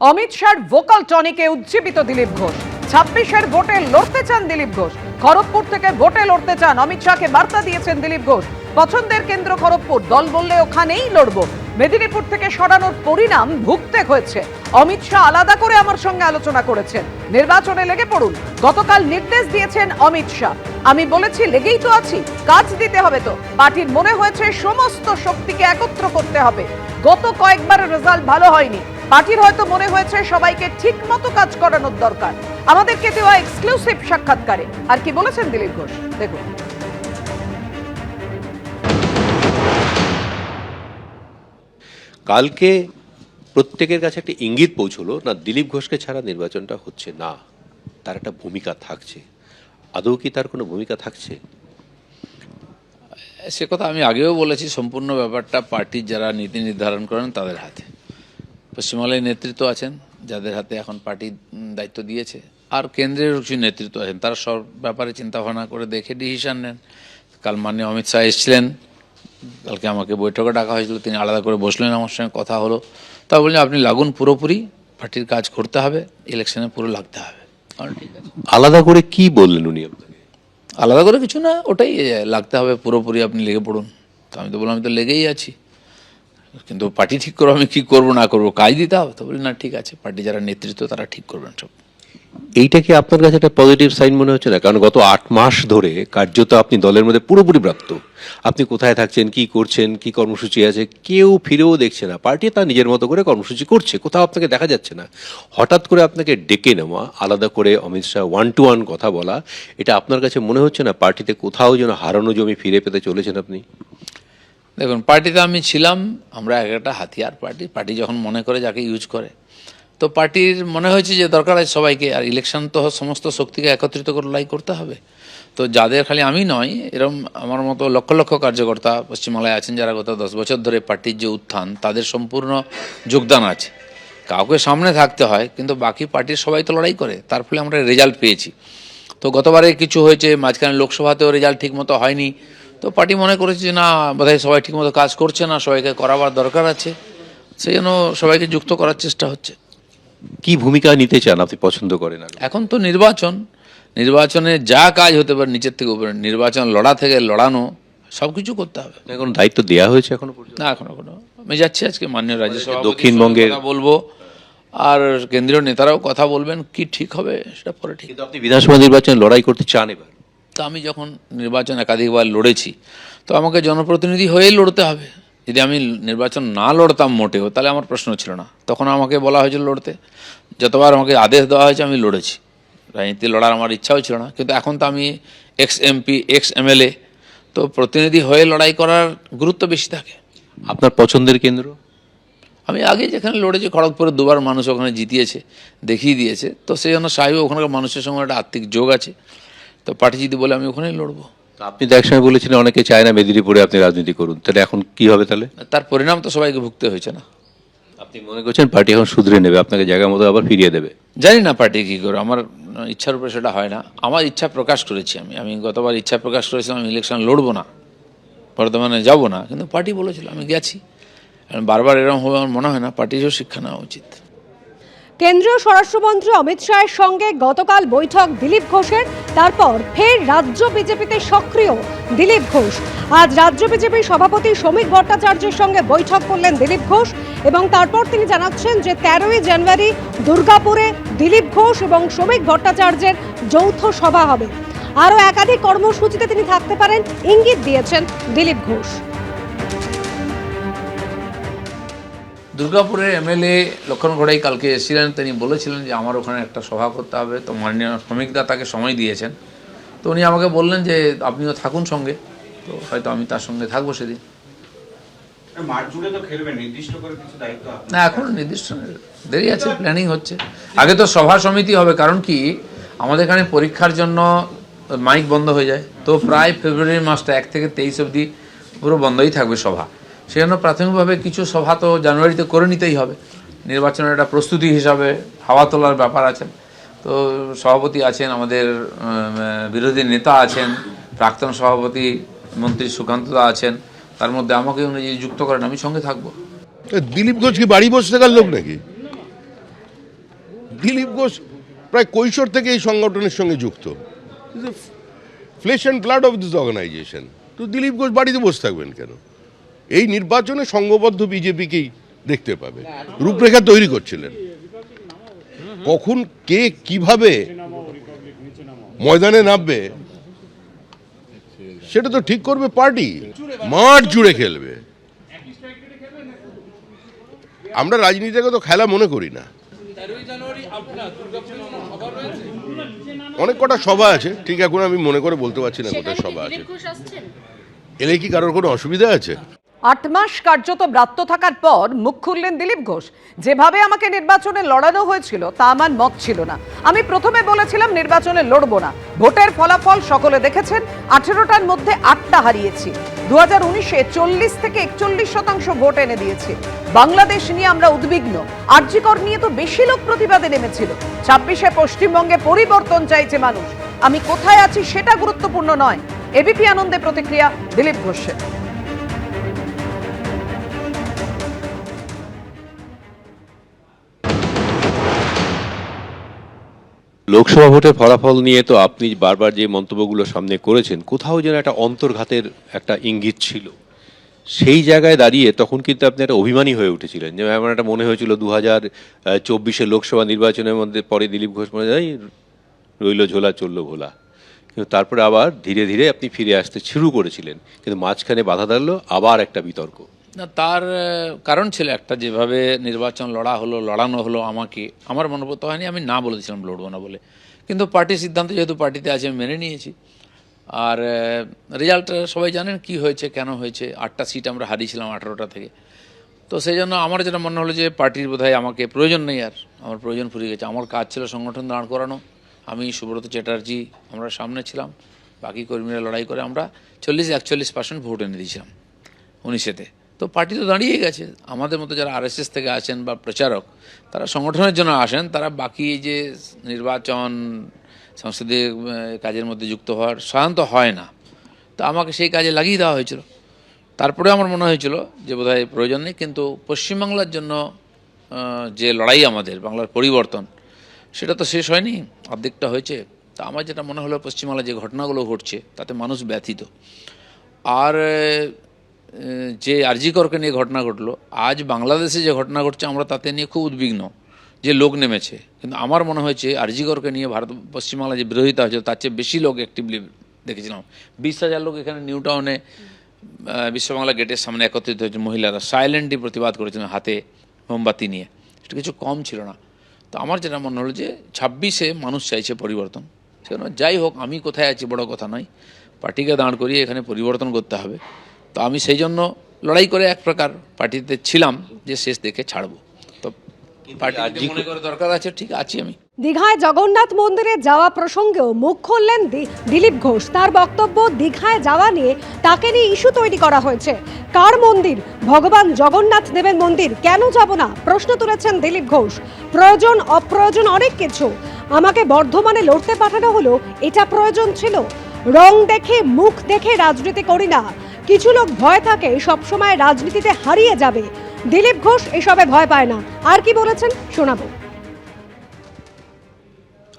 অমিত শাহর ভোকাল টনিকে উজ্জীবিত দিলীপ ঘোষ। 26-এর ভোটে লড়তে চান দিলীপ ঘোষ। খড়গপুর থেকে ভোটে লড়তে চান অমিত শাহকে বার্তা দিয়েছেন দিলীপ ঘোষ। পছন্দের কেন্দ্র খড়গপুর, দল বললে ওখানেই লড়বো। মেদিনীপুর থেকে সরানোর পরিণাম ভুগতে হয়েছে। অমিত শাহ আলাদা করে আমার সঙ্গে আলোচনা করেছেন, নির্বাচনে লেগে পড়ুন। গতকাল নির্দেশ দিয়েছেন অমিত শাহ। আমি বলেছি লেগেই তো আছি, কাজ দিতে হবে তো। পার্টির মনে হয়েছে সমস্ত শক্তিকে একত্র করতে হবে। গত কয়েকবার রেজাল্ট ভালো হয়নি, পার্টির হয়তো মনে হয়েছে সবাইকে ঠিক মতো কাজ করানোর দরকার। আমাদেরকে দেওয়া এক্সক্লুসিভ সাক্ষাৎকারে আর কি বলেছেন দিলীপ ঘোষ, দেখুন। কালকে প্রত্যেকের কাছে একটা ইঙ্গিত পৌঁছলো না, দিলীপ ঘোষকে ছাড়া নির্বাচনটা হচ্ছে না, তার একটা ভূমিকা থাকছে। আদৌ কি তার কোনো ভূমিকা থাকছে? সে কথা আমি আগেও বলেছি, সম্পূর্ণ ব্যাপারটা পার্টির যারা নীতি নির্ধারণ করেন তাদের হাতে। পশ্চিমবাংলায় নেতৃত্ব আছেন যাদের হাতে এখন পার্টি দায়িত্ব দিয়েছে, আর কেন্দ্রের কিছু নেতৃত্ব আছেন, তারা সব ব্যাপারে চিন্তাভাবনা করে দেখে ডিসিশন নেন। কাল মাননীয় অমিত শাহ এসেছিলেন, কালকে আমাকে বৈঠকে ডাকা হয়েছিল, তিনি আলাদা করে বসলেন, আমার সঙ্গে কথা হলো। তা বললেন আপনি লাগুন, পুরোপুরি পার্টির কাজ করতে হবে, ইলেকশনে পুরো লাগতে হবে। ঠিক আছে, আলাদা করে কি বললেন উনি আপনাকে? আলাদা করে কিছু না, ওটাই লাগতে হবে পুরোপুরি, আপনি লেগে পড়ুন। তো আমি তো বললাম আমি তো লেগেই আছি, কিন্তু পার্টি ঠিক করবো আমি কি করবো না করবো, কাজ দিতে হবে। তো বলি না ঠিক আছে, পার্টি যারা নেতৃত্ব তারা ঠিক করবেন সব। এইটা কি আপনার কাছে একটা পজিটিভ সাইন মনে হচ্ছে না? কারণ গত 8 মাস ধরে কার্যত আপনি দলের মধ্যে পুরোপুরি প্রাপ্ত। আপনি কোথায় থাকছেন, কি করছেন, কি কর্মসূচি আছে, কেউ ফিরেও দেখছে না। পার্টি তার নিজের মতো করে কর্মসূচি করছে, কোথাও আপনাকে দেখা যাচ্ছে না। হঠাৎ করে আপনাকে ডেকে নেওয়া, আলাদা করে অমিত শাহ 1-to-1 কথা বলা, এটা আপনার কাছে মনে হচ্ছে না পার্টিতে কোথাও যেন হারানো জমি ফিরে পেতে চলেছেন আপনি? দেখুন, পার্টিতে আমি ছিলাম, আমরা একটা হাতিয়ার পার্টি। পার্টি যখন মনে করে যাকে ইউজ করে, তো পার্টির মনে হয়েছে যে দরকার আছে সবাইকে, আর ইলেকশন তো সমস্ত শক্তিকে একত্রিত করে লড়াই করতে হবে। তো যাদের, খালি আমি নয়, এরকম আমার মতো লক্ষ লক্ষ কার্যকর্তা পশ্চিমবাংলায় আছেন যারা গত 10 বছর ধরে পার্টির যে উত্থান, তাদের সম্পূর্ণ যোগদান আছে। কাউকে সামনে থাকতে হয়, কিন্তু বাকি পার্টির সবাই তো লড়াই করে, তার ফলে আমরা রেজাল্ট পেয়েছি। তো গতবারে কিছু হয়েছে, মাঝখানে লোকসভাতেও রেজাল্ট ঠিকমতো হয়নি। তো পার্টি মনে করেছে যে না, বোধহয় সবাই ঠিকমতো কাজ করছে না, সবাইকে করাবার দরকার আছে, সেই জন্য সবাইকে যুক্ত করার চেষ্টা হচ্ছে। কি ভূমিকা নিতে চান আপনি, পছন্দ করেন? এখন তো নির্বাচনে যা কাজ হতে পারে নিচের থেকে উপরে, নির্বাচন লড়া থেকে লড়ানো, সব কিছু করতে হবে। এখন দায়িত্ব দেওয়া হয়েছে এখনো পর্যন্ত? না, এখনো আমি যাচ্ছি, আজকে মাননীয় রাজ্যসভা দক্ষিণবঙ্গের কথা বলবো, আর কেন্দ্রীয় নেতারাও কথা বলবেন, কি ঠিক হবে সেটা পরে ঠিক। কিন্তু আপনি বিধানসভা নির্বাচনে লড়াই করতে চান এবার? তো আমি যখন নির্বাচন একাধিকবার লড়েছি, তো আমাকে জনপ্রতিনিধি হয়েই লড়তে হবে। যদি আমি নির্বাচন না লড়তাম মোটেও, তাহলে আমার প্রশ্ন ছিল না। তখন আমাকে বলা হয়েছিল লড়তে, যতবার আমাকে আদেশ দেওয়া হয়েছে আমি লড়েছি। রাজনীতি লড়ার আমার ইচ্ছাও ছিল না, কিন্তু এখন তো আমি এক্স এমপি, এক্স এমএলএ, তো প্রতিনিধি হয়ে লড়াই করার গুরুত্ব বেশি থাকে। আপনার পছন্দের কেন্দ্র? আমি আগে যেখানে লড়েছি খড়গপুরে 2বার মানুষ ওখানে জিতিয়েছে, দেখিয়ে দিয়েছে। তো সেই জন্য সাহেব ওখানকার মানুষের সঙ্গে একটা আর্থিক যোগ আছে, তো পার্টি যদি বলে আমি ওখানেই লড়বো। আপনি তো একসময় বলেছিলেন অনেকে চায় না মেদিনীপুরে আপনি রাজনীতি করুন, তাহলে এখন কি হবে? তাহলে তার পরিণাম তো সবাইকে ভুগতে হয়েছে না। আপনি মনে করছেন পার্টি এখন শুধরে নেবে, আপনাকে জায়গা মতো আবার ফিরিয়ে দেবে? জানি না পার্টি কী করে, আমার ইচ্ছার উপরে সেটা হয় না। আমার ইচ্ছা প্রকাশ করেছি, আমি গতবার ইচ্ছা প্রকাশ করেছিলাম আমি ইলেকশন লড়বো না, বর্তমানে যাব না, কিন্তু পার্টি বলেছিল আমি গেছি। বারবার এরকম হবে আমার মনে হয় না, পার্টিরও শিক্ষা নেওয়া উচিত। কেন্দ্রীয় স্বরাষ্ট্রমন্ত্রী অমিত শাহের সঙ্গে গতকাল বৈঠক দিলীপ ঘোষের, তারপর ফের রাজ্য বিজেপিতে সক্রিয় দিলীপ ঘোষ। আজ রাজ্য বিজেপির সভাপতি শ্রমিক ভট্টাচার্যের সঙ্গে বৈঠক করলেন দিলীপ ঘোষ, এবং তারপর তিনি জানাচ্ছেন যে 13ই জানুয়ারি দুর্গাপুরে দিলীপ ঘোষ এবং শ্রমিক ভট্টাচার্যের যৌথ সভা হবে। আরও একাধিক কর্মসূচিতে তিনি থাকতে পারেন ইঙ্গিত দিয়েছেন দিলীপ ঘোষ। দুর্গাপুরের এমএলএ লক্ষণ ঘোড়াই কালকে এসেছিলেন, তিনি বলেছিলেন যে আমার ওখানে একটা সভা করতে হবে। তো মাননীয় শ্রমিকদা তাকে সময় দিয়েছেন, তো উনি আমাকে বললেন যে আপনিও থাকুন সঙ্গে। তো হয়তো আমি তার সঙ্গে থাকবো সেদিন। না, এখন নির্দিষ্ট দেরি আছে, প্ল্যানিং হচ্ছে। আগে তো সভা সমিতি হবে, কারণ কি আমাদের এখানে পরীক্ষার জন্য মাইক বন্ধ হয়ে যায়, তো প্রায় ফেব্রুয়ারি মাসটা 1 থেকে 23 অবধি পুরো বন্ধই থাকবে সভা। সেই জন্য প্রাথমিকভাবে কিছু সভা তো জানুয়ারিতে করে নিতেই হবে, নির্বাচনের একটা প্রস্তুতি হিসাবে হাওয়া তোলার ব্যাপার আছে। তো সভাপতি আছেন, আমাদের বিরোধী নেতা আছেন, প্রাক্তন সভাপতি মন্ত্রী সুকান্তদা আছেন, তার মধ্যে আমাকে উনি যদি যুক্ত করেন আমি সঙ্গে থাকবো। দিলীপ ঘোষ কি বাড়ি বসে থাকার লোক নাকি? দিলীপ ঘোষ প্রায় কৈশোর থেকে এই সংগঠনের সঙ্গে যুক্ত, flesh and blood of this organisation. তো দিলীপ ঘোষ বাড়িতে বসে থাকবেন কেন? এই নির্বাচনে সংঘবদ্ধ বিজেপিকেই দেখতে পাবে। রূপরেখা তৈরি করছিলেন, কখন কে কিভাবে ময়দানে নামবে সেটা তো ঠিক করবে পার্টি, মাঠ জুড়ে খেলবে। আমরা রাজনীতিকে তো খেলা মনে করি না। অনেক কটা সভা আছে, ঠিক এখন আমি মনে করে বলতে পারছি না কোথায় সভা আছে। এলে কি কারোর কোনো অসুবিধা আছে? 8 মাস কার্যত ব্রাত্য থাকার পর মুখ খুললেন দিলীপ ঘোষ। যেভাবে আমাকে নির্বাচনে লড়ানো হয়েছিল তা আমার মত ছিল না। আমি প্রথমে বলেছিলাম নির্বাচনে লড়বো না। ভোটের ফলাফল সকলে দেখেছেন, 18টার মধ্যে 8টা হারিয়েছি। 2019-এ 40 থেকে 41% ভোট এনে দিয়েছি। বাংলাদেশ নিয়ে আমরা উদ্বিগ্ন। আরজি কর নিয়ে তো বেশি লোক প্রতিবাদে নেমেছিল। 26-এ পশ্চিমবঙ্গে পরিবর্তন চাইছে মানুষ। আমি কোথায় আছি সেটা গুরুত্বপূর্ণ নয়। এবিপি আনন্দে প্রতিক্রিয়া দিলীপ ঘোষের। লোকসভা ভোটের ফলাফল নিয়ে তো আপনি বারবার যে মন্তব্যগুলো সামনে করেছেন, কোথাও যেন একটা অন্তর্ঘাতের একটা ইঙ্গিত ছিল। সেই জায়গায় দাঁড়িয়ে তখন কিন্তু আপনি একটা অভিমানী হয়ে উঠেছিলেন, যে আমার একটা মনে হয়েছিল 2024-এর লোকসভা নির্বাচনের মধ্যে পরে দিলীপ ঘোষ মনে হয় রইল ঝোলা চললো ভোলা। কিন্তু তারপরে আবার ধীরে ধীরে আপনি ফিরে আসতে শুরু করেছিলেন, কিন্তু মাঝখানে বাধা দাঁড়ালো আবার একটা বিতর্ক। না, তার কারণ ছিল একটা, যেভাবে নির্বাচন লড়ানো হলো আমাকে, আমার মনোভূত হয়নি। আমি না বলেছিলাম লড়বো না বলে, কিন্তু পার্টির সিদ্ধান্ত যেহেতু পার্টিতে আছে আমি মেনে নিয়েছি। আর রেজাল্ট সবাই জানেন কি হয়েছে, কেন হয়েছে। 8টা সিট আমরা হারিয়েছিলাম 18টা থেকে। তো সেই জন্য আমার যেটা মনে হলো যে পার্টির বোধহয় আমাকে প্রয়োজন নেই, আর আমার প্রয়োজন ফুরিয়ে গেছে। আমার কাজ ছিল সংগঠন দাঁড় করানো। আমি, সুব্রত চ্যাটার্জি, আমরা সামনে ছিলাম, বাকি কর্মীরা লড়াই করে আমরা 40-41% ভোট এনে দিয়েছিলাম 19-এতে। তো পার্টি তো দাঁড়িয়ে গেছে। আমাদের মতো যারা আরএসএস থেকে আসেন বা প্রচারক, তারা সংগঠনের জন্য আসেন, তারা বাকি যে নির্বাচন সংসদীয় কাজের মধ্যে যুক্ত হওয়ার সাধারণত হয় না। তো আমাকে সেই কাজে লাগিয়ে দেওয়া হয়েছিল। তারপরে আমার মনে হয়েছিল যে বোধহয় প্রয়োজন নেই। কিন্তু পশ্চিমবাংলার জন্য যে লড়াই আমাদের, বাংলার পরিবর্তন, সেটা তো শেষ হয়নি, অর্ধেকটা হয়েছে। তা আমার যেটা মনে হলো, পশ্চিমবাংলায় যে ঘটনাগুলো ঘটছে তাতে মানুষ ব্যথিত। আর যে আরজি করকে নিয়ে ঘটনা ঘটলো, আজ বাংলাদেশে যে ঘটনা ঘটছে আমরা তাতে নিয়ে খুব উদ্বিগ্ন, যে লোক নেমেছে। কিন্তু আমার মনে হয়েছে আরজি করকে নিয়ে পশ্চিমবাংলায় যে বিরোধিতা হয়েছে তার চেয়ে বেশি লোক অ্যাক্টিভলি দেখেছিলাম। 20,000 লোক এখানে নিউ টাউনে বিশ্ববাংলা গেটের সামনে একত্রিত হয়েছে। মহিলারা সাইলেন্টলি প্রতিবাদ করেছিলেন, হাতে মোমবাতি নিয়ে। এটা কিছু কম ছিল না। তো আমার যেটা মনে হলো যে 26-এ মানুষ চাইছে পরিবর্তন। সেজন্য যাই হোক, আমি কোথায় আছি বড় কথা নয়, পার্টিকে দাঁড় করিয়ে এখানে পরিবর্তন করতে হবে। তো আমি সেই জন্য লড়াই করে এক প্রকার পার্টিতে ছিলাম, যে শেষ দেখে ছাড়বো। তো পার্টি মনে করে দরকার আছে, ঠিক আছি আমি। দীঘায় জগন্নাথ মন্দিরে যাওয়া প্রসঙ্গেও মুখ খুললেন দিলীপ ঘোষ। তার বক্তব্য, দীঘায় যাওয়া নিয়ে তাকে নিয়ে ইস্যু তৈরি করা হয়েছে। কার মন্দির? ভগবান জগন্নাথ দেবের মন্দির, কেন যাব না? প্রশ্ন তুলেছেন দিলীপ ঘোষ। প্রয়োজন অপ্রয়োজন অনেক কিছু। আমাকে বর্ধমানে লড়তে পাঠানো হলো, এটা প্রয়োজন ছিল। রং দেখে মুখ দেখে রাজনীতি করি না। কিছু লোক ভয় থাকে সবসময় রাজনীতিতে হারিয়ে যাবে। দিলীপ ঘোষ এসবে ভয় পায় না। আর কি বলেছেন শোনাবো।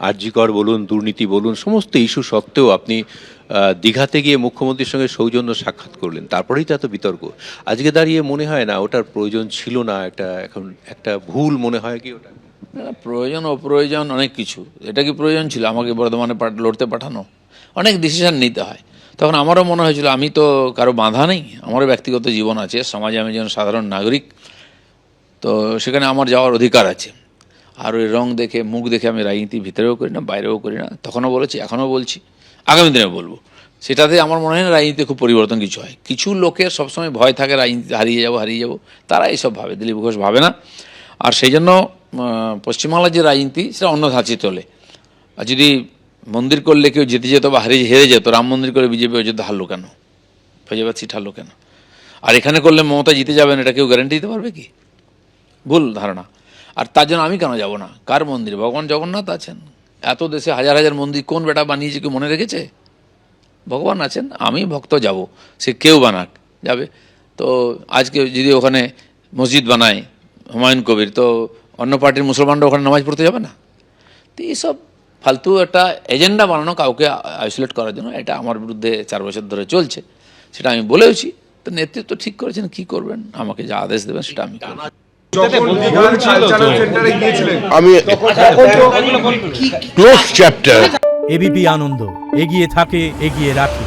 আরজি কর বলুন, দুর্নীতি বলুন, সমস্ত ইস্যু সত্ত্বেও আপনি দীঘাতে গিয়ে মুখ্যমন্ত্রীর সঙ্গে সৌজন্য সাক্ষাৎ করলেন, তারপরেই তো এত বিতর্ক। আজকে দাঁড়িয়ে মনে হয় না ওটার প্রয়োজন ছিল না, এখন একটা ভুল মনে হয় কি ওটা? প্রয়োজন অপ্রয়োজন অনেক কিছু। এটা কি প্রয়োজন ছিল আমাকে বর্ধমানে লড়তে পাঠানো? অনেক ডিসিশন নিতে হয়। তখন আমারও মনে হয়েছিল আমি তো কারো বাধা নেই, আমারও ব্যক্তিগত জীবন আছে, সমাজে আমি যেন সাধারণ নাগরিক, তো সেখানে আমার যাওয়ার অধিকার আছে। আর ওই রং দেখে মুখ দেখে আমি রাজনীতির ভিতরেও করি না, বাইরেও করি না। তখনও বলেছি, এখনও বলছি, আগামী দিনে বলবো। সেটাতে আমার মনে হয় না রাজনীতিতে খুব পরিবর্তন কিছু হয়। কিছু লোকের সবসময় ভয় থাকে রাজনীতি হারিয়ে যাবো, তারা এইসব ভাবে। দিলীপ ঘোষ ভাবে না। আর সেই জন্য পশ্চিমবাংলার যে রাজনীতি সেটা অন্য ধাঁচে চলে। আর যদি মন্দির করলে কেউ জিতে যেত বা হেরে যেত, রাম মন্দির করে বিজেপি অযোধ্যা হারলো কেন, ফৈজাবাদ সিট হারলো কেন? আর এখানে করলে মমতা জিতে যাবেন, এটা কেউ গ্যারান্টি দিতে পারবে কি? ভুল ধারণা। আর তার জন্য আমি কেন যাব না? কার মন্দির? ভগবান জগন্নাথ আছেন। এত দেশে হাজার হাজার মন্দির কোন বেটা বানিয়েছে, কেউ মনে রেখেছে? ভগবান আছেন, আমি ভক্ত যাব, সে কেউ বানাক যাবে। তো আজকে যদি ওখানে মসজিদ বানায় হুমায়ুন কবির, তো অন্য পার্টির মুসলমানরা ওখানে নামাজ পড়তে যাবে না? তো এইসব ফালতু একটা এজেন্ডা বানানো কাউকে আইসোলেট করার জন্য, এটা আমার বিরুদ্ধে 4 বছর ধরে চলছে, সেটা আমি বলেওছি। তো নেতৃত্ব ঠিক করেছেন কি করবেন, আমাকে যা আদেশ দেবেন সেটা আমি করব। আমি ক্লোজ চ্যাপ্টার। এবিপি আনন্দ, এগিয়ে থাকে, এগিয়ে রাখে।